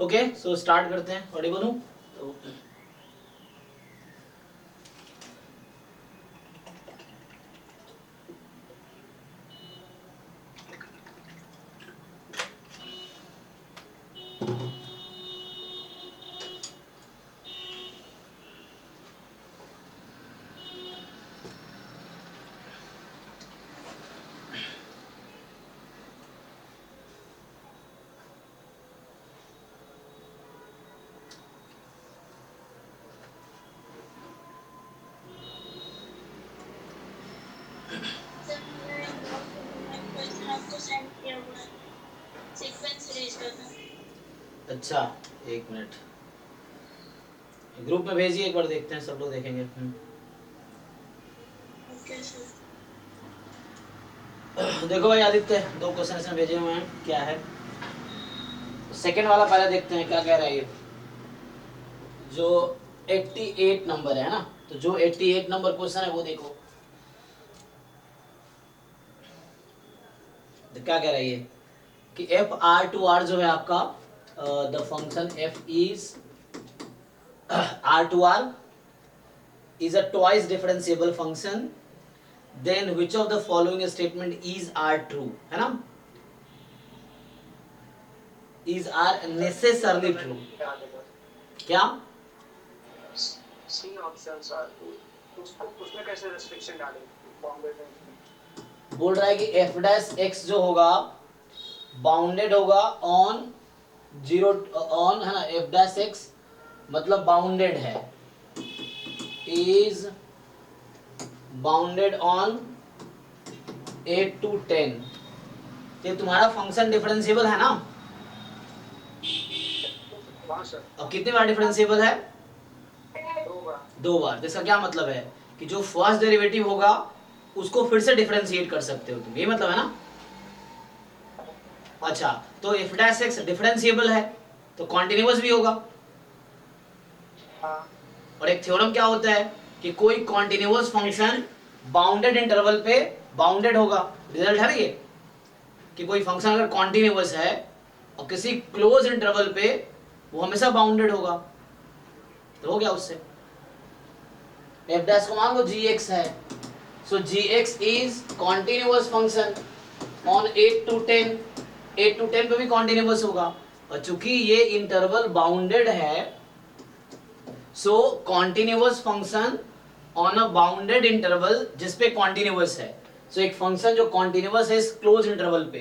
Okay, so start करते हैं। Ready बनूं तो अच्छा, एक मिनट ग्रुप में भेजिए, एक बार देखते हैं, सब लोग देखेंगे। देखो भाई आदित्य, 2 क्वेश्चन इसमें भेजे हुए हैं, क्या है सेकंड वाला पहले देखते हैं क्या कह रहा है ये। जो 88 नंबर है ना, तो जो 88 नंबर क्वेश्चन है वो देखो, तो क्या कह रहा है ये कि एफ आर टू आर जो है आपका the function f is R to R is a twice differentiable function, then which of the following statement is are true, है ना, is are necessarily true। क्या सी ऑप्शंस आर उसमें कैसे restriction डालेंगे? बोल रहा है कि एफ डैश एक्स जो होगा बाउंडेड होगा ऑन 0 ऑन, है ना, एफ डैश एक्स मतलब बाउंडेड है, इज बाउंडेड ऑन 8 to 10। ये तुम्हारा फंक्शन डिफरेंशिएबल है ना, अब कितनी बार डिफरेंशिएबल है? 2 बार। तो इसका क्या मतलब है कि जो फर्स्ट डेरिवेटिव होगा उसको फिर से डिफरेंशिएट कर सकते हो तुम, ये मतलब है ना। अच्छा, तो एफ डैश एक्स डिफरेंशिएबल है तो कॉन्टिन्यूअस भी होगा। और एक थ्योरम क्या होता है कि कोई कॉन्टिन्यूअस फंक्शन बाउंडेड इंटरवल पे बाउंडेड होगा। रिजल्ट है ये कि कोई फंक्शन अगर कॉन्टिन्यूअस है और किसी क्लोज इंटरवल पे वो हमेशा बाउंडेड होगा, तो हो गया उससे। एफ डैश को मान लो gx है, सो gx is continuous function on 8 to 10। 8 to 10 पे भी कॉन्टिन्यूअस होगा, और चूंकि ये इंटरवल बाउंडेड है, so continuous function on a bounded interval जिसपे कॉन्टिन्यूअस है। सो एक फंक्शन जो कॉन्टिन्यूअस है इस क्लोज इंटरवल पे,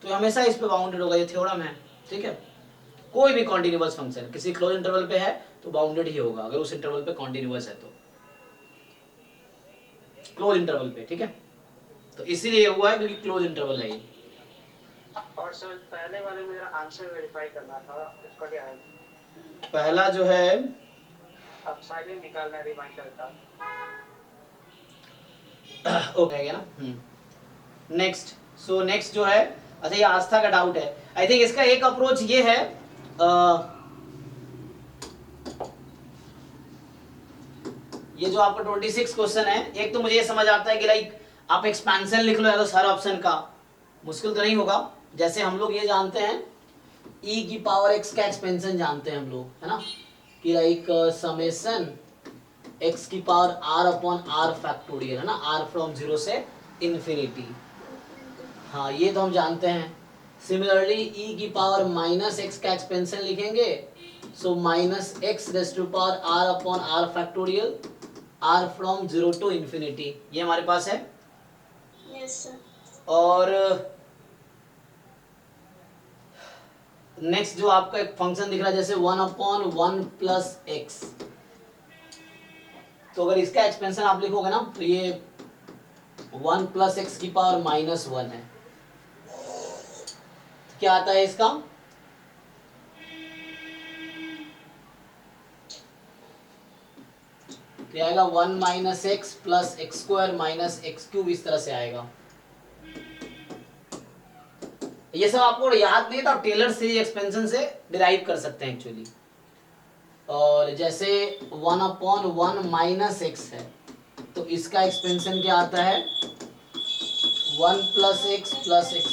तो हमेशा इस पे बाउंडेड होगा, ये थ्योरम है, ठीक है। कोई भी कॉन्टिन्यूअस फंक्शन किसी क्लोज इंटरवल पे है तो बाउंडेड ही होगा, अगर उस इंटरवल पे कॉन्टिन्यूअस है तो क्लोज इंटरवल पे, ठीक है। तो इसीलिए हुआ है क्योंकि क्लोज इंटरवल है ये। और सर पहले वाले मेरा आंसर वेरीफाई करना था, उसका क्या है? पहला जो है अब साइलेंट निकालना रिमाइंडर का ओके है ना। नेक्स्ट, सो नेक्स्ट जो है, अच्छा ये आस्था का डाउट है। आई थिंक इसका एक अप्रोच ये है, ये जो आपका 26 क्वेश्चन है, एक तो मुझे ये समझ आता है कि लाइक आप एक्सपेंशन लिख लो या तो हर ऑप्शन का, मुश्किल तो नहीं होगा। जैसे हम लोग ये जानते हैं e की पावर x का एक्सपेंशन जानते हैं हम लोग, है ना, कि लाइक समेशन x की power r upon r factorial, है ना, r फ्रॉम 0 से इन्फिनिटी। हाँ ये तो हम जानते हैं। सिमिलरली e की पावर माइनस x का एक्सपेंशन लिखेंगे, so minus x raise to power r upon r factorial, r from 0 to infinity, ये हमारे पास है। Yes sir. और नेक्स्ट जो आपका एक फंक्शन दिख रहा है जैसे 1 अपॉन 1 प्लस एक्स, तो अगर इसका एक्सपेंशन आप लिखोगे ना तो ये 1 प्लस एक्स की पावर माइनस 1 है। क्या आता है इसका? क्या आएगा? 1 minus x plus x square minus x cube, इस तरह से आएगा। ये सब आपको याद नहीं था, टेलर सीरीज एक्सपेंशन से डिराइव कर सकते हैं एक्चुअली। और जैसे 1 अपॉन 1 माइनस एक्स है तो इसका एक्सपेंशन क्या आता है? 1 प्लस एक्स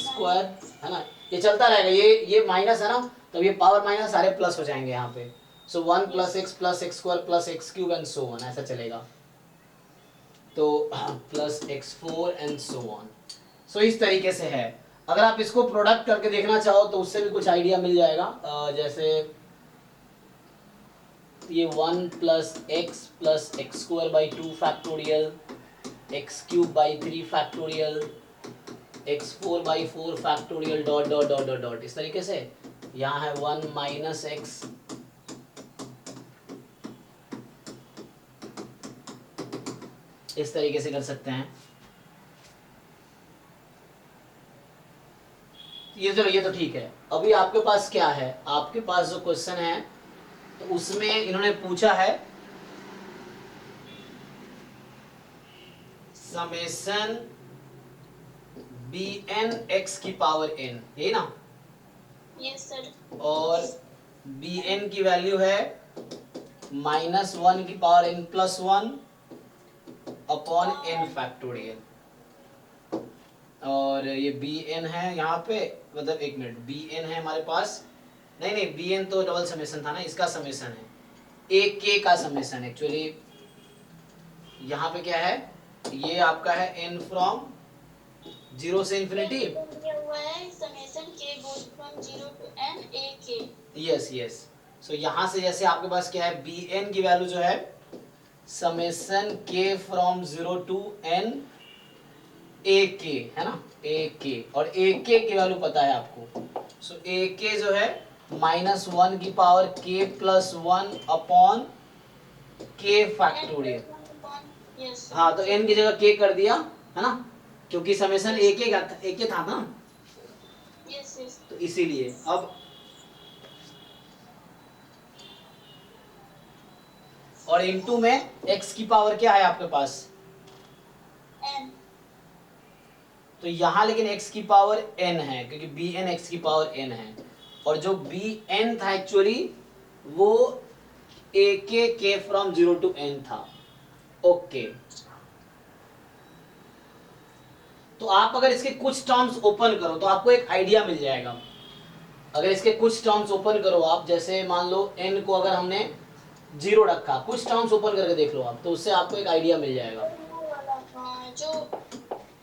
स्क्वायर, है ना, ये चलता रहेगा, ये माइनस है ना, तब ये पावर माइनस सारे प्लस हो जाएंगे यहाँ पे। सो 1 + x + x² + x³ and so on, ऐसा चलेगा। तो +x4 एंड सो ऑन। सो इस तरीके से है। अगर आप इसको प्रोडक्ट करके देखना चाहो तो उससे भी कुछ आइडिया मिल जाएगा। जैसे ये 1 + x + x² / 2 factorial, x³ / 3 factorial, x4/4 factorial dot dot dot dot dot, इस तरीके से। यहाँ है 1 - x, इस तरीके से कर सकते हैं। ये चलो, ये तो ठीक है। अभी आपके पास क्या है, आपके पास जो क्वेश्चन है तो उसमें इन्होंने पूछा है समेशन bn x की पावर n, यही ना? Yes sir. और bn की वैल्यू है -1 की power n + 1 upon n factorial. और ये bn है यहाँ पे, मतलब एक मिनट, bn है हमारे पास, नहीं bn तो डबल समेशन था ना, इसका समेशन है, एक k का समेशन एक्चुअली। यहाँ पे क्या है, ये आपका है n फ्रॉम 0 से इंफिनिटी। हुआ है summation k goes from 0 to n a k। Yes. So यहाँ से जैसे आपके पास क्या है, bn की वैल्यू जो है summation k from 0 to n ak है ना, ak, और ak की वैल्यू पता है आपको। सो ak जो है -1 की power k + 1 upon k factorial. Yes. हाँ, तो n की जगह k कर दिया है ना, क्योंकि समेशन ak था ना, यस। तो इसीलिए। अब और इनटू में x की पावर क्या है आपके पास, n। तो यहाँ लेकिन x की पावर n है, क्योंकि bn x की पावर n है, और जो bn था एक्चुअली वो ak k from 0 to n था। ओके, तो आप अगर इसके कुछ टर्म्स ओपन करो तो आपको एक आइडिया मिल जाएगा। अगर इसके कुछ टर्म्स ओपन करो आप, जैसे मान लो n को अगर हमने 0 रखा, कुछ टर्म्स ओपन करके देख लो आप, तो उससे आपको एक आइडिया मिल जाएगा। जो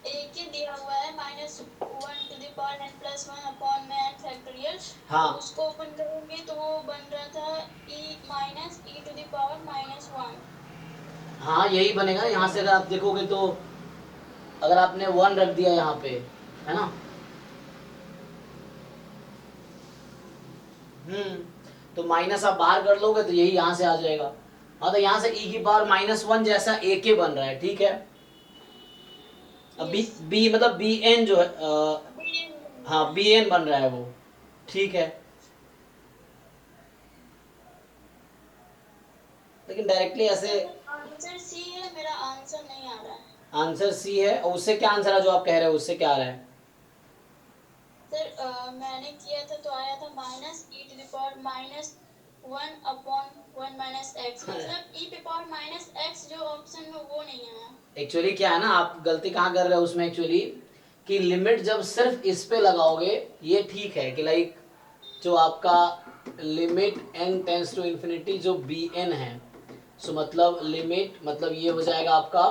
एक ही दिया हुआ है -1 to the power n + 1 upon में n फैक्टोरियल, हाँ, उसको ओपन करेंगे तो वो बन रहा था e to the power -1। हाँ यही बनेगा। यहाँ से अगर आप देखोगे तो अगर आपने 1 रख दिया यहाँ पे, है ना, तो माइनस आप बाहर कर लोगे तो यही यहाँ से आ जाएगा। हाँ, तो यहाँ से e की पावर -1 जैसा ak बन रहा है, ठीक है। अब b मतलब bn जो है हाँ bn बन रहा है वो, ठीक है। लेकिन डायरेक्टली ऐसे आंसर सी है, मेरा आंसर नहीं आ रहा है। आंसर सी है, और उससे क्या आंसर है जो आप कह रहे हो, उससे क्या आ रहा है? सर मैंने किया था तो आया था -e to the power -1 upon 1 - x, मतलब e to the power -x जो ऑप्शन में वो नहीं है। एक्चुअली क्या है ना, आप गलती कहाँ कर रहे हो उसमें एक्चुअली, कि लिमिट जब सिर्फ इस पे लगाओगे ये ठीक है, कि लाइक जो आपका limit n tends to infinity जो bn है, सो मतलब लिमिट, मतलब ये हो जाएगा आपका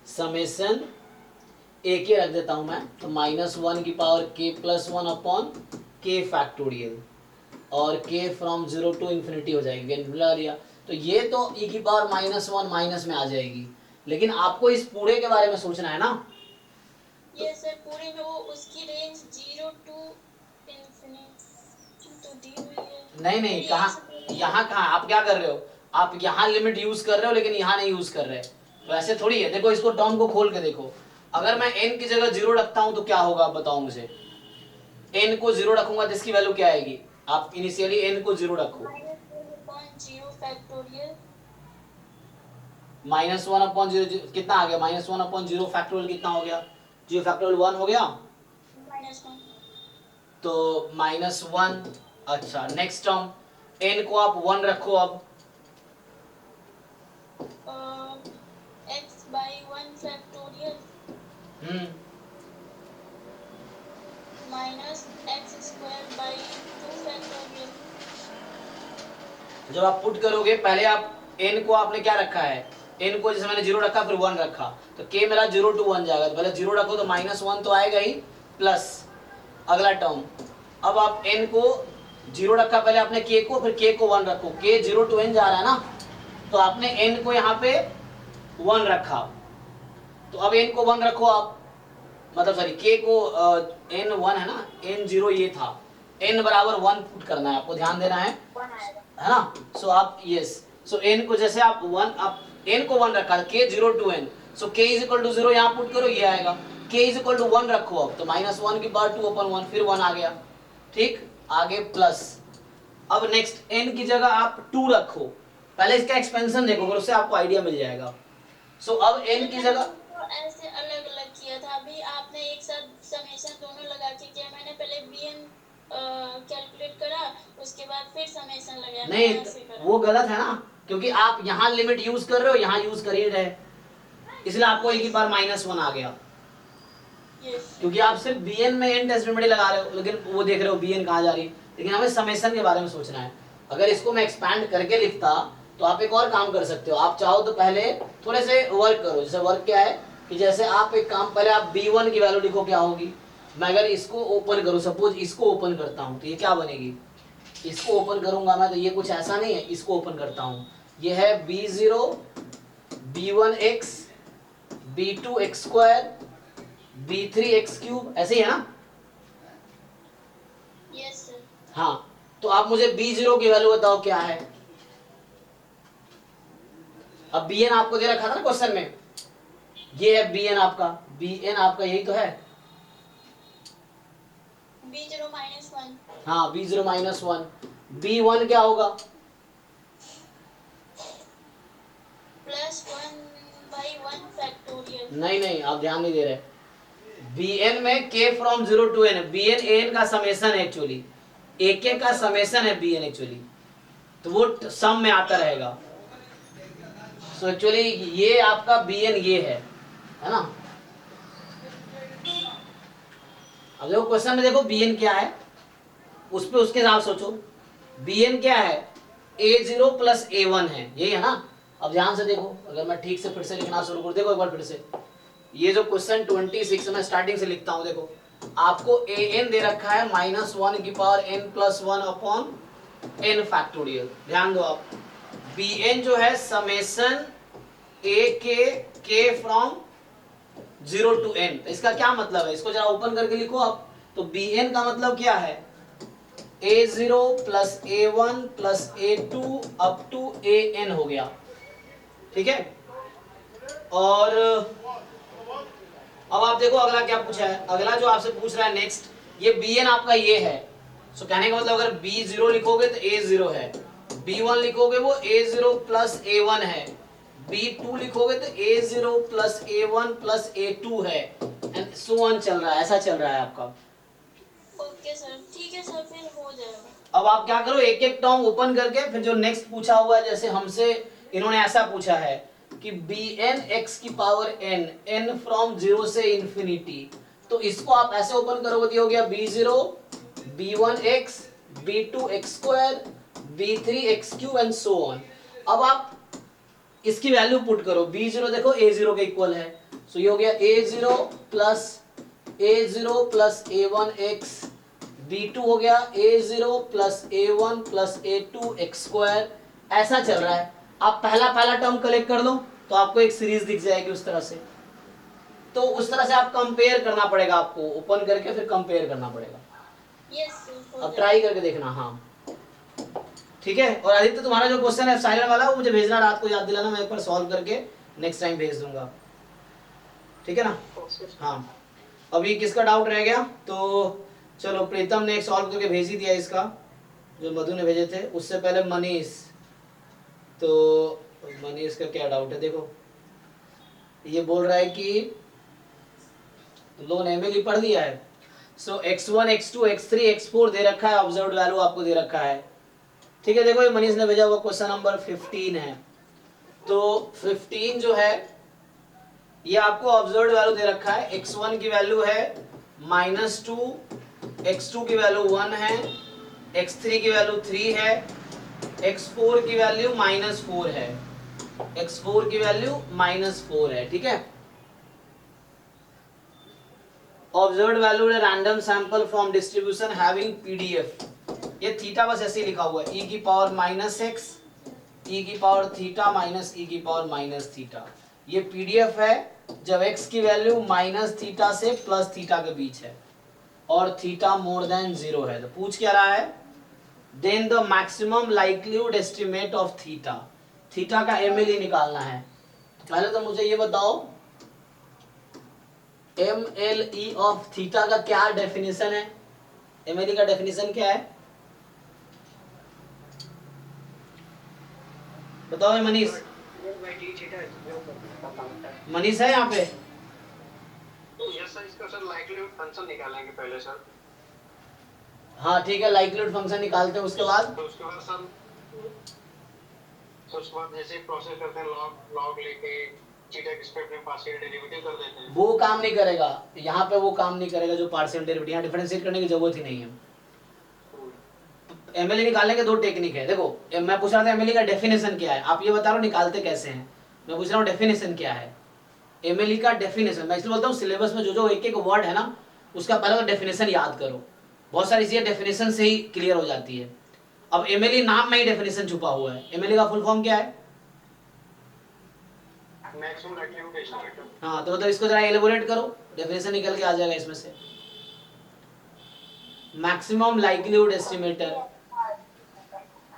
समेशन ak रख देता हूं मैं, तो -1 की power k + 1 upon k factorial, और k फ्रॉम 0 to इन्फिनिटी हो जाएगी, लगा लिया। तो ये तो e की पावर -1 माइनस में आ जाएगी, लेकिन आपको इस पूरे के बारे में सोचना है ना। ये सर पूरे में वो उसकी रेंज 0 to इन्फिनिटी तो दी हुई है। नहीं, कहाँ, यहाँ कहाँ, आप क्या कर रहे हो, आप यहाँ लिमिट यूज कर रहे हो लेकिन यहाँ नहीं यूज कर रहे। तो ऐसे थोड़ी है, देखो इसको टर्म को खोल के देखो। अगर मैं n की जगह 0 रखता हूँ तो क्या होगा, आप बताओ मुझे। n को 0 रखूंगा तो इसकी वैल्यू क्या आएगी, आप इनिशियली n को 0 रखो, -1/0 फैक्टोरियल, -1/0 कितना आ गया, -1/0 फैक्टोरियल कितना हो गया, 0 फैक्टोरियल 1 हो गया, -1। तो -1। अच्छा, नेक्स्ट टर्म n को आप 1 रखो अब, x/1 फैक्टोरियल -x² / 2 फैक्टोरियल। जब आप पुट करोगे पहले आप n को आपने क्या रखा है, n को जैसे मैंने 0 रखा फिर 1 रखा तो k मेरा 0 to 1 जाएगा। तो पहले 0 रखो तो -1 तो आएगा ही, प्लस अगला टर्म। अब आप n को 0 रखा पहले आपने k को, फिर k को 1 रखो, k 0 to n जा रहा है ना, तो आपने n को यहाँ पे 1 रखा, तो अब n को 1 रखो आप, मतलब सॉरी k को n 1 है ना, n 0 ये था, n बराबर 1 पुट करना है आपको, ध्यान देना है ना। सो आप यस, सो n को जैसे आप 1, आप n को 1 रखा k 0 to n, so k is equal to 0 यहाँ पुट करो, ये आएगा। k इज इक्वल टू 1 रखो अब, तो -1 की पावर 2/1 फिर 1 आ गया, ठीक, आगे प्लस। अब नेक्स्ट n की जगह आप 2 रखो, पहले इसका एक्सपेंशन देखो फिर उससे आपको आइडिया मिल जाएगा। सो अब n की जगह तो ऐसे अलग अलग किया था, अभी आपने एक साथ समेशन दोनों लगा के किया, मैंने पहले bn कैलकुलेट करा, उसके बाद फिर समेशन लगाया। नहीं मैंने ऐसे करा। वो गलत है ना, क्योंकि आप यहाँ लिमिट यूज कर रहे हो, यहाँ यूज कर ही रहे, इसलिए आपको एक ही बार -1 आ गया, यस क्योंकि आप सिर्फ bn में n टेस्ट रेमेडी लगा रहे हो, लेकिन वो देख रहे हो bn कहाँ जा रही है, लेकिन हमें समेशन के बारे में सोचना है। अगर इसको मैं एक्सपैंड करके लिखता तो आप एक और काम कर सकते हो, आप चाहो तो पहले थोड़े से वर्क करो। जैसे वर्क क्या है कि जैसे आप एक काम, पहले आप b1 की वैल्यू लिखो क्या होगी। मैं अगर इसको ओपन करूँ, सपोज इसको ओपन करता हूँ तो ये क्या बनेगी, इसको ओपन करूंगा मैं तो ये कुछ ऐसा नहीं है, इसको ओपन करता हूँ, ये है b0 b1x b2x2 b3x3, ऐसे ही है ना। Yes sir. हाँ, तो आप मुझे b0 की वैल्यू बताओ क्या है। अब bn आपको दे रखा था ना क्वेश्चन में, ये है bn आपका, bn आपका यही तो है, b0 -1 हाँ b0 -1, b1 क्या होगा, +1/1 फैक्टोरियल। नहीं नहीं आप ध्यान नहीं दे रहे, bn में k from 0 to n, bn an का समेशन है एक्चुअली, ak का समेशन है bn एक्चुअली, तो वो सम में आता रहेगा। सो एक्चुअली ये आपका bn ये है ना। अब देखो क्वेश्चन में देखो bn क्या है, उस पे उसके हिसाब सोचो। bn क्या है, a0 + a1 है, यही है ना। अब ध्यान से देखो, अगर मैं ठीक से फिर से लिखना शुरू करूं, देखो एक बार फिर से, ये जो क्वेश्चन 26 में स्टार्टिंग से लिखता हूं, देखो आपको an दे रखा है -1 की पावर n+1/n फैक्टोरियल। ध्यान दो आप, bn जो है summation k from 0 to n, तो इसका क्या मतलब है, इसको जरा ओपन करके लिखो आप। तो bn का मतलब क्या है, a0 + a1 + a2 up to an हो गया, ठीक है। और अब आप देखो अगला क्या पूछा है, अगला जो आपसे पूछ रहा है नेक्स्ट, ये bn आपका ये है। सो कहने का मतलब अगर b0 लिखोगे तो a0 है, b1 लिखोगे वो a0 + a1 है, b2 लिखोगे तो a0 + a1 + a2 है, एंड सो ऑन चल रहा है, ऐसा चल रहा है आपका। ओके सर, ठीक है सर, फिर हो जाएगा। अब आप क्या करो, एक एक टर्म ओपन करके फिर जो नेक्स्ट पूछा हुआ है, जैसे हमसे इन्होंने ऐसा पूछा है कि bn x की पावर n, n फ्रॉम 0 से इंफिनिटी, तो इसको आप ऐसे ओपन करोगे तो हो गया b0 b1x b2x2 b3x3 and so on. अब आप इसकी वैल्यू पुट करो, b0 देखो a0 के इक्वल है, सो ये हो गया a0 + a1x, b2 हो गया a0 + a1 + a2x2, ऐसा चल रहा है। आप पहला टर्म कलेक्ट कर लो तो आपको एक सीरीज दिख जाएगी उस तरह से, तो उस तरह से आप कंपेयर करना पड़ेगा, आपको ओपन करके फिर कंपेयर करना पड़ेगा। यस सर, अब ट्राई करके देखना, हाँ ठीक है। और आदित्य तुम्हारा जो क्वेश्चन है साइलेंट वाला, वो मुझे भेजना, रात को याद दिलाना, मैं एक बार सॉल्व करके नेक्स्ट टाइम भेज दूंगा, ठीक है ना। हाँ, अभी किसका डाउट रह गया, तो चलो प्रीतम ने एक सॉल्व करके भेज ही दिया इसका, जो मधु ने भेजे थे। उससे पहले मनीष, तो मनीष का क्या डाउट है, देखो ये बोल रहा है कि लोगों ने एमएल पढ़ दिया है। सो x1 x2 x3 x4 दे रखा है, ऑब्जर्व्ड वैल्यू आपको दे रखा है, ठीक है। देखो ये मनीष ने भेजा हुआ क्वेश्चन नंबर 15 है, तो 15 जो है ये आपको ऑब्जर्व्ड वैल्यू दे रखा है, x1 की वैल्यू है -2, x2 की वैल्यू 1 है, x3 की वैल्यू 3 है, x4 की वैल्यू -4 है, x4 की वैल्यू -4 है, ठीक है। Observed value random sample from distribution having PDF, ये थीटा बस ऐसे ही लिखा हुआ है, e की पावर -x e की पावर थीटा माइनस e की पावर माइनस थीटा, ये पीडीएफ है जब x की वैल्यू माइनस थीटा से प्लस थीटा के बीच है और थीटा मोर देन 0 है। तो पूछ क्या रहा है, then the maximum likelihood estimate of theta, theta का MLE निकालना है। तो पहले तो मुझे ये बताओ MLE ऑफ थीटा का क्या डेफिनेशन है, MLE का डेफिनेशन क्या है बताओ ये मनीष, मनीष है यहाँ पे? यस सर, इसका सर लाइक्लीहुड फंक्शन निकालेंगे पहले सर। हाँ ठीक है, लाइक्लीहुड फंक्शन निकालते हैं, उसके बाद तो उसके बाद सर, तो उसके बाद जैसे प्रोसेस करते हैं लॉग लेके थीटा के स्क्वायर में पार्शियल डेरिवेटिव कर देते हैं। वो काम नहीं करेगा यहाँ पे, वो काम नहीं करेगा जो पार्शियल डेरिवेटिव, यहाँ डिफरेंशिएट करने की जरूरत ही नहीं है। MLE निकालने के दो टेक्निक है, देखो मैं पूछ रहा था MLE का डेफिनेशन क्या है, आप ये बता रहे हो निकालते कैसे हैं, मैं पूछ रहा हूँ डेफिनेशन क्या है। MLE का डेफिनेशन मैं इसलिए बोलता हूँ सिलेबस में जो जो एक एक वर्ड है ना उसका पहले तो डेफिनेशन याद करो, बहुत सारी चीजें डेफिनेशन से ही क्लियर हो जाती है। अब MLE नाम में ही डेफिनेशन छुपा हुआ है, MLE का फुल फॉर्म क्या है? Maximum likelihood estimate. हाँ तो मतलब इसको जरा एलेबोरेट करो, डेफिनेशन निकल के आ जाएगा इसमें से। मैक्सिमम लाइक्लीहुड एस्टिमेटर,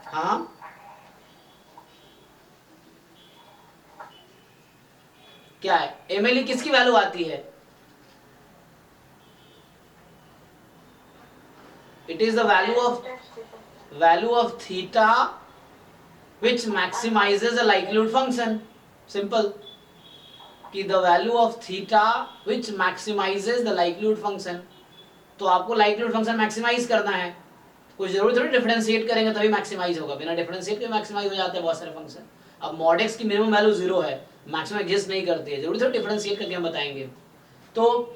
हाँ क्या है, MLE किसकी वैल्यू आती है? It is the value of theta which maximizes the likelihood function, simple, कि the value of theta which maximizes the likelihood function। तो आपको likelihood function मैक्सिमाइज करना है, कोई जरूरी थोड़ी डिफरेंशिएट करेंगे तभी मैक्सिमाइज होगा, बिना डिफरेंशिएट के मैक्सिमाइज हो जाते हैं बहुत सारे फंक्शन। अब मॉड एक्स की मिनिमम वैल्यू 0 है, मैक्सिमम एग्जिस्ट नहीं करती है, जरूरी थोड़ी डिफरेंशिएट करके हम बताएंगे। तो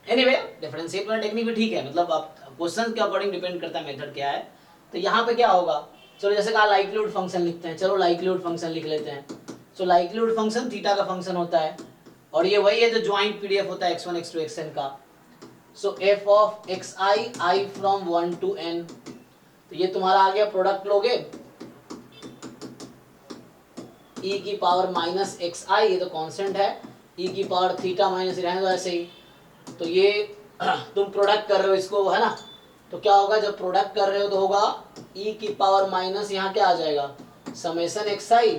एनीवे डिफरेंशिएट वाला टेक्निक भी ठीक है, मतलब आप क्वेश्चन के अकॉर्डिंग डिपेंड करता है मेथड क्या है। तो यहाँ पे क्या होगा, चलो जैसे कहा लाइक्लीहुड फंक्शन लिखते हैं, चलो लाइक्लीहुड फंक्शन लिख लेते हैं। सो लाइक्लीहुड फंक्शन थीटा का फंक्शन होता है और ये वही है जो ज्वाइंट पीडीएफ होता है x1 x2 xn का। सो f of xi i from 1 to n, तो ये तुम्हारा आ गया, प्रोडक्ट लोगे e की पावर माइनस xi, ये तो कांस्टेंट है, e की पावर थीटा माइनस रहने दो ऐसे ही। तो ये तुम प्रोडक्ट कर रहे हो इसको, है ना, तो क्या होगा जब प्रोडक्ट कर रहे हो तो होगा e की पावर माइनस यहाँ क्या आ जाएगा समेशन xi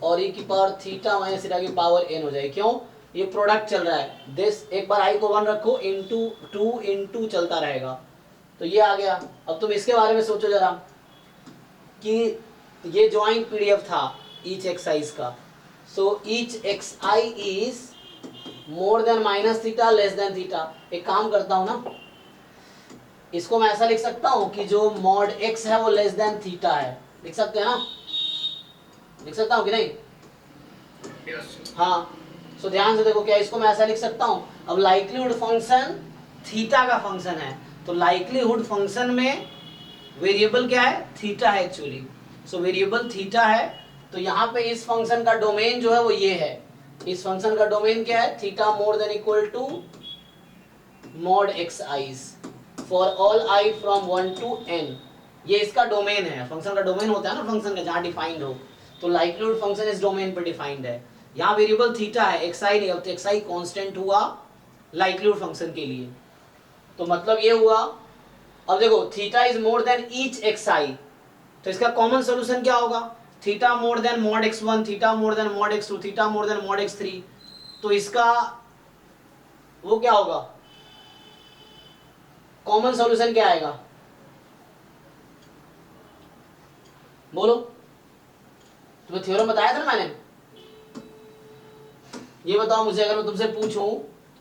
और e की पावर थीटा माइनस थीटा की पावर n हो जाएगी। क्यों, ये प्रोडक्ट चल रहा है, दिस एक बार i को 1 रखो इंटू 2 इंटू चलता रहेगा, तो ये आ गया। अब तुम इसके बारे में सोचो जरा कि ये ज्वाइंट पीडीएफ था ईच एक्सरसाइज का, so each xi is more then minus theta less than theta. एक काम करता हूं ना, इसको मैं ऐसा लिख सकता हूं कि जो मॉड x है वो लेस देन थीटा है, लिख सकते हैं ना, लिख सकता हूं कि नहीं? यस। हाँ, सो ध्यान से देखो, क्या इसको मैं ऐसा लिख सकता हूं, अब लाइक्लीहुड फंक्शन थीटा का फंक्शन है, तो लाइक्लीहुड फंक्शन में वेरिएबल क्या है, थीटा है एक्चुअली। सो वेरिएबल थीटा है, तो यहाँ पे इस फंक्शन का डोमेन जो है वो ये है, इस फंक्शन का डोमेन क्या है, theta more than equal to mod x i's for all i from 1 to n, ये इसका डोमेन है, फंक्शन का डोमेन होता है ना फंक्शन का जहाँ डिफाइंड हो, तो लाइक्लीहुड फंक्शन इस डोमेन पर डिफाइंड है। यहाँ वेरिएबल थीटा है, एक्स आई नहीं, अब तो एक्स आई कॉन्स्टेंट हुआ लाइक्लीहुड फंक्शन के लिए, तो मतलब ये हुआ। अब देखो theta is more than each x i, तो इसका कॉमन सोल्यूशन क्या होगा, theta more than mod x1, theta more than mod x2, theta more than mod x3, तो इसका वो क्या होगा, कॉमन सॉल्यूशन क्या आएगा, बोलो, तुम्हें थ्योरम बताया था ना मैंने, ये बताओ मुझे, अगर मैं तुमसे पूछूं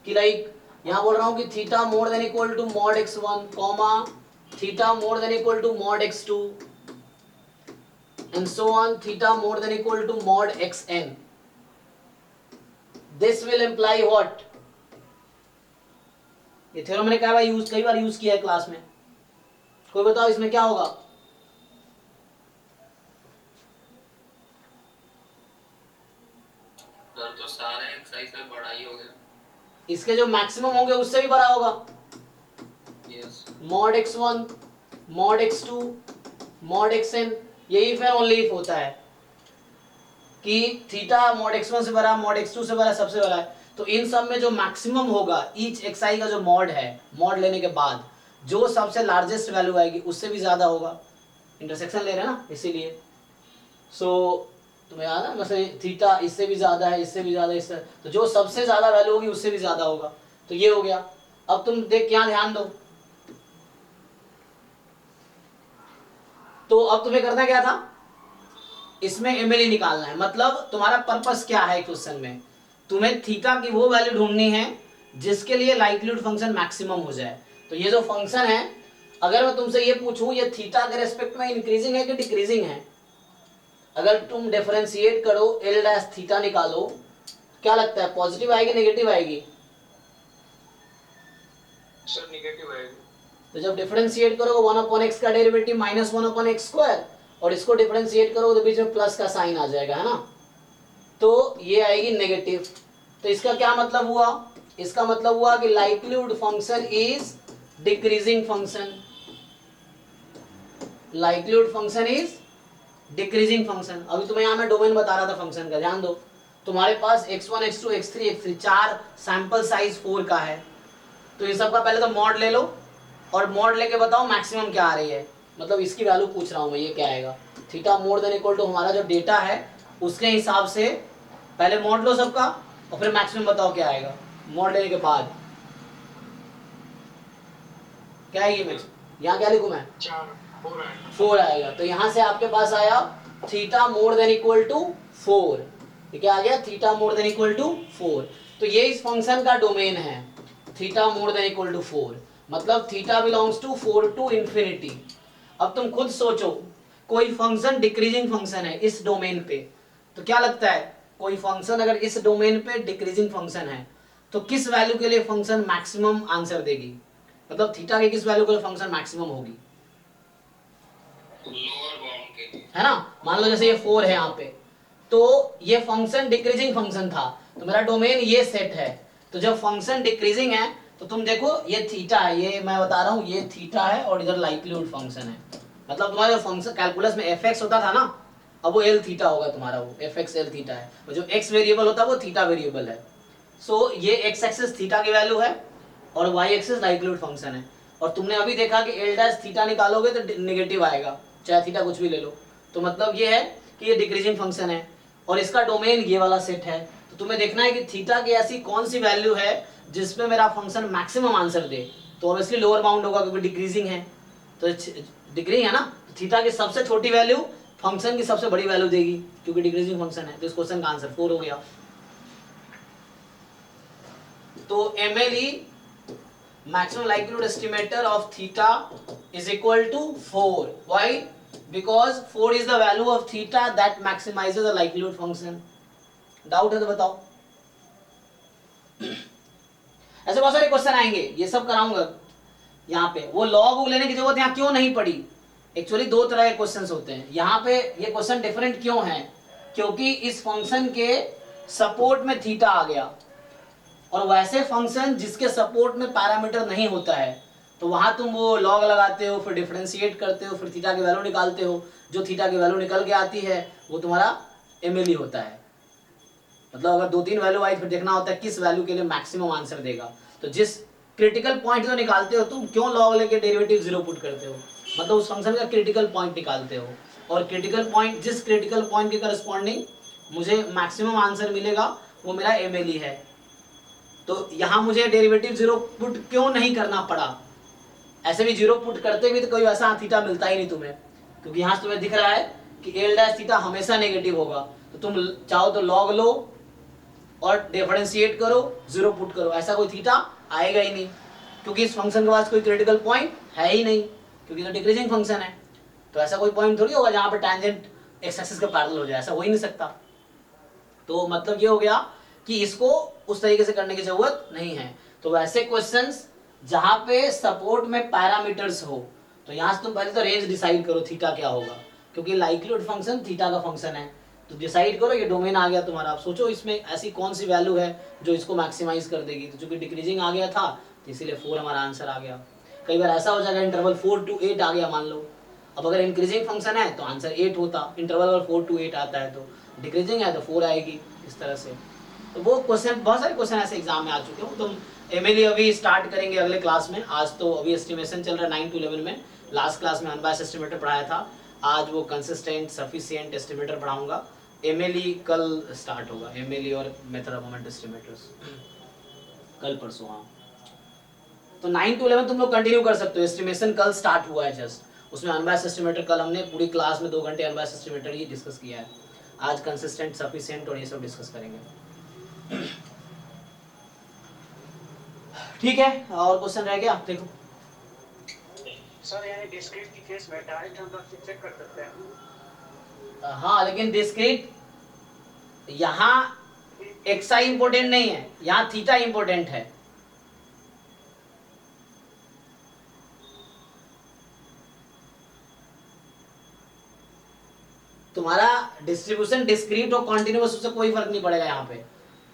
कि लाइक यहां बोल रहा हूं कि theta more than equal to mod x1 comma theta more than equal to mod x2 and so on, theta more than equal to mod xn, this will imply what, ये थ्योरम मैंने कई बार use किया है class में, कोई बताओ इसमें क्या होगा? सर तो सारे एक्सरसाइज में बड़ा ही हो गया। इसके जो मैक्सिमम होंगे उससे भी बड़ा होगा। Yes mod x1, mod x2, mod xn, यही फिर ओनली इफ होता है कि थीटा मॉड x1 से बड़ा, मॉड x2 से बड़ा, सबसे बड़ा है। तो इन सब में जो मैक्सिमम होगा ईच xi का जो मॉड है, मॉड लेने के बाद जो सबसे लार्जेस्ट वैल्यू आएगी उससे भी ज्यादा होगा। इंटरसेक्शन ले रहे हैं ना, इसीलिए। सो तुम्हें याद है वैसे थीटा इससे भी ज्यादा है, इससे भी ज्यादा, इससे, तो जो सबसे ज्यादा वैल्यू होगी उससे भी ज्यादा होगा। तो ये हो गया। अब तुम देख क्या ध्यान दो, तो अब तुम्हें करना क्या था, इसमें एमएलई निकालना है। मतलब तुम्हारा पर्पस क्या है क्वेश्चन में, तुम्हें थीटा की वो वैल्यू ढूंढनी है जिसके लिए लाइक्लीहुड फंक्शन मैक्सिमम हो जाए। तो ये जो फंक्शन है, अगर मैं तुमसे ये पूछूं ये थीटा के रेस्पेक्ट में इंक्रीजिंग है कि डिक्रीजिंग है, अगर तुम डिफरेंशिएट करो एल डैश थीटा निकालो, क्या लगता है पॉजिटिव आएगी नेगेटिव आएगी? सर नेगेटिव आएगी। तो जब डिफरेंशिएट करो 1/x का डेरिवेटिव माइनस 1/x², और इसको डिफरेंशिएट करो तो बीच में प्लस का साइन आ जाएगा, है ना, तो ये आएगी नेगेटिव। तो इसका क्या मतलब हुआ, इसका मतलब हुआ कि likelihood function is decreasing function, likelihood function is decreasing function. अभी तुम्हें यहाँ मैं डोमेन बता रहा था फंक्शन का, ध्यान दो। तुम्हारे पास x1 x2 x3 x3 चार सैंपल साइज 4 का है, तो इन सब का पहले तो मॉड ले लो और मॉड लेके बताओ मैक्सिमम क्या आ रही है। मतलब इसकी वैल्यू पूछ रहा हूँ मैं, ये क्या आएगा, theta more than equal to हमारा जो डेटा है उसके हिसाब से पहले मॉड लो सबका और फिर मैक्सिमम बताओ क्या आएगा। मॉड लेने के बाद क्या आएगी मैक्सिमम, यहाँ क्या लिखूँ मैं, 4 आएगा। तो यहाँ से आपके पास आया theta more than equal to 4, ये क्या आ गया, theta more than equal to 4। तो ये इस फंक्शन का डोमेन है, theta more than equal to 4, मतलब theta belongs to 4 to infinity. अब तुम खुद सोचो, कोई फंक्शन डिक्रीजिंग फंक्शन है इस डोमेन पे, तो क्या लगता है कोई फंक्शन अगर इस डोमेन पे डिक्रीजिंग फंक्शन है तो किस वैल्यू के लिए फंक्शन मैक्सिमम आंसर देगी, मतलब थीटा के किस वैल्यू के लिए फंक्शन मैक्सिमम होगी, लोअर बाउंड के लिए, है ना। मान लो जैसे ये 4 है यहाँ पे, तो ये फंक्शन डिक्रीजिंग फंक्शन था, तो मेरा डोमेन ये सेट है। तो जब फंक्शन डिक्रीजिंग है तो तुम देखो ये थीटा है, ये मैं बता रहा हूँ ये थीटा है और इधर लाइक्लीहुड फंक्शन है। मतलब तुम्हारा फंक्शन कैलकुलस में एफ एक्स होता था ना, अब वो एल थीटा होगा तुम्हारा, वो एफ एक्स एल थीटा है, और जो एक्स वेरिएबल होता है वो थीटा वेरिएबल है। सो ये एक्स एक्सिस थीटा की वैल्यू है और वाई एक्सिस लाइक्लीहुड फंक्शन है। और तुमने अभी देखा कि एल डैश थीटा निकालोगे तो नेगेटिव आएगा, चाहे थीटा कुछ भी ले लो। तो मतलब ये है कि ये डिक्रीजिंग फंक्शन है और इसका डोमेन ये वाला सेट है। तो तुम्हें देखना है कि थीटा की ऐसी कौन सी वैल्यू है जिसमें मेरा फंक्शन मैक्सिमम आंसर दे। तो ऑब्वियसली लोअर बाउंड होगा क्योंकि डिक्रीजिंग है, तो डिक्रीजिंग है ना, तो थीटा की सबसे छोटी वैल्यू फंक्शन की सबसे बड़ी वैल्यू देगी क्योंकि डिक्रीजिंग फंक्शन है। तो इस क्वेश्चन का आंसर 4 हो गया। तो MLE maximum likelihood estimator of theta is equal to 4. Why? Because 4 is the value of theta that maximizes the likelihood function. Doubt है तो बताओ। ऐसे बहुत सारे क्वेश्चन आएंगे, ये सब कराऊंगा यहाँ पे। वो लॉग लेने की जरूरत यहाँ क्यों नहीं पड़ी, एक्चुअली दो तरह के क्वेश्चंस होते हैं यहाँ पे। ये क्वेश्चन डिफरेंट क्यों है, क्योंकि इस फंक्शन के सपोर्ट में थीटा आ गया, और वैसे फंक्शन जिसके सपोर्ट में पैरामीटर नहीं होता है तो वहां तुम वो लॉग लगाते हो, फिर डिफरेंशिएट करते हो, फिर थीटा की वैल्यू निकालते हो। जो थीटा की वैल्यू निकल के आती है वो तुम्हारा एमएलई होता है। मतलब अगर 2-3 वैल्यू आई फिर देखना होता है किस वैल्यू के लिए मैक्सिमम आंसर देगा। तो जिस क्रिटिकल पॉइंट जो निकालते हो तुम, क्यों लॉग लेके डेरिवेटिव 0 पुट करते हो, मतलब उस फंक्शन का क्रिटिकल पॉइंट निकालते हो, और क्रिटिकल पॉइंट, जिस क्रिटिकल पॉइंट के करस्पॉन्डिंग मुझे मैक्सिमम आंसर मिलेगा वो मेरा एमएलई है। तो यहां मुझे डेरिवेटिव 0 पुट क्यों नहीं करना पड़ा, ऐसे भी 0 पुट करते भी तो कोई वैसा थीटा मिलता ही नहीं तुम्हें, क्योंकि यहां तुम्हें दिख रहा है कि एल डैश थीटा हमेशा नेगेटिव होगा। तो तुम चाहो तो लॉग लो और डिफरेंशिएट करो, 0 पुट करो, ऐसा कोई थीटा आएगा ही नहीं, क्योंकि इस फंक्शन के पास कोई क्रिटिकल पॉइंट है ही नहीं, क्योंकि तो डिक्रीजिंग फंक्शन है। तो ऐसा कोई पॉइंट थोड़ी होगा जहां पर टैंजेंट एक्स एक्सिस के पैरेलल हो जाए, ऐसा हो ही नहीं सकता। तो मतलब ये हो गया कि इसको उस तरीके से करने की जरूरत नहीं है। तो वैसे क्वेश्चंस जहां पे सपोर्ट में पैरामीटर्स हो तो यहाँ से तुम पहले तो रेंज डिसाइड करो थीटा क्या होगा, क्योंकि लाइक्लीहुड फंक्शन थीटा का फंक्शन है। तो डिसाइड करो, ये डोमेन आ गया तुम्हारा। आप सोचो इसमें ऐसी कौन सी वैल्यू है जो इसको मैक्सिमाइज कर देगी। तो चूंकि डिक्रीजिंग आ गया था तो इसीलिए 4 हमारा आंसर आ गया। कई बार ऐसा हो जाएगा इंटरवल 4 to 8 आ गया मान लो, अब अगर इंक्रीजिंग फंक्शन है तो आंसर 8 होता, इंटरवल अगर 4 to 8 आता है तो डिक्रीजिंग है तो 4 आएगी, इस तरह से। तो वो क्वेश्चन, बहुत सारे क्वेश्चन ऐसे एग्जाम में आ चुके हो। तुम एमएलई अभी स्टार्ट करेंगे अगले क्लास में। आज तो अभी एस्टिमेशन चल रहा है 9 to 11 में। लास्ट क्लास में अनबायस्ड एस्टिमेटर पढ़ाया था, आज वो कंसिस्टेंट सफिशिएंट एस्टिमेटर पढ़ाऊंगा। एमएलई कल स्टार्ट होगा, एमएलई और मेथड ऑफ मोमेंट एस्टिमेटर्स कल परसों। हाँ, तो 9 to 11 तुम लोग कंटिन्यू कर सकते हो। एस्टिमेशन कल स्टार्ट हुआ है जस्ट, उसमें अनबायस्ड एस्टिमेटर कल हमने पूरी क्लास में 2 घंटे अनबायस्ड एस्टिमेटर ही डिस्कस किया है। आज कंसिस्टेंट सफिशिएंट और ये सब डिस्कस करेंगे। ठीक है, और क्वेश्चन रह गया देखो। सर यानी डिस्क्रीट की केस में डायरेक्ट हम लोग चेक कर सकते हैं। हाँ, लेकिन डिस्क्रीट यहाँ एक्सआई इंपोर्टेंट नहीं है, यहाँ थीटा इंपोर्टेंट है। तुम्हारा डिस्ट्रीब्यूशन डिस्क्रीट और कॉन्टिन्यूअस, उससे कोई फर्क नहीं पड़ेगा यहाँ पे,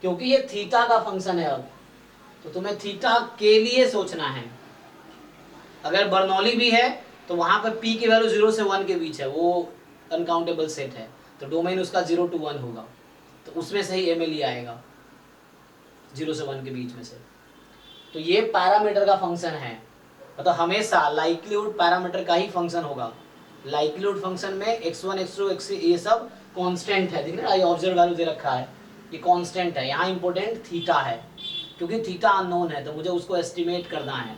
क्योंकि ये थीटा का फंक्शन है। अब तो तुम्हें थीटा के लिए सोचना है। अगर बर्नौली भी है तो वहां पर पी की वैल्यू 0 से 1 के बीच है, वो अनकाउंटेबल सेट है, तो डोमेन उसका 0 to 1 होगा, तो उसमें से ही एमएलई आएगा 0 से 1 के बीच में से। तो ये पैरामीटर का फंक्शन है, मतलब हमेशा लाइक्लीहुड पैरामीटर का ही फंक्शन होगा। लाइक्लीहुड फंक्शन में x1 x2 x3 ये सब कांस्टेंट है, दिख रहा है, ऑब्जर्व वैल्यू दे रखा है, ये कांस्टेंट है। यहाँ इंपॉर्टेंट थीटा है, क्योंकि थीटा अननोन है तो मुझे उसको एस्टिमेट करना है।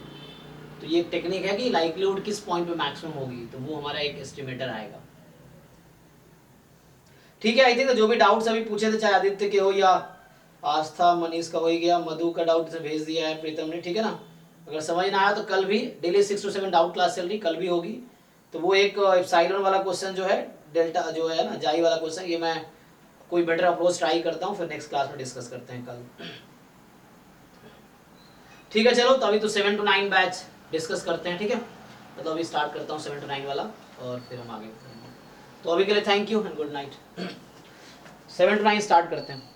तो ये एक टेक्निक है कि लाइक्लीहुड किस पॉइंट पे मैक्सिमम होगी, तो वो हमारा एक एस्टिमेटर आएगा। ठीक है, आई थिंक जो भी डाउट्स अभी पूछे थे, चाहे आदित्य के हो या आस्था, मनीष का हो ही गया, मधु का डाउट से भेज दिया है प्रीतम ने, ठीक है ना। अगर समझ ना आया तो कल भी डेली 6 to 7 डाउट क्लास चल रही, कल भी होगी। तो वो एक एप्सिलॉन वाला क्वेश्चन जो है, डेल्टा जो है ना, जाई वाला क्वेश्चन, ये मैं कोई बेटर अप्रोच ट्राई करता हूँ, फिर नेक्स्ट क्लास में डिस्कस करते हैं कल। ठीक है, चलो तो अभी तो 7 to 9 बैच डिस्कस करते हैं, ठीक है। तो अभी स्टार्ट करता हूँ 7 to 9 वाला, और फिर हम आगे। तो अभी के लिए thank you and good night. 7 to 9 start करते हैं।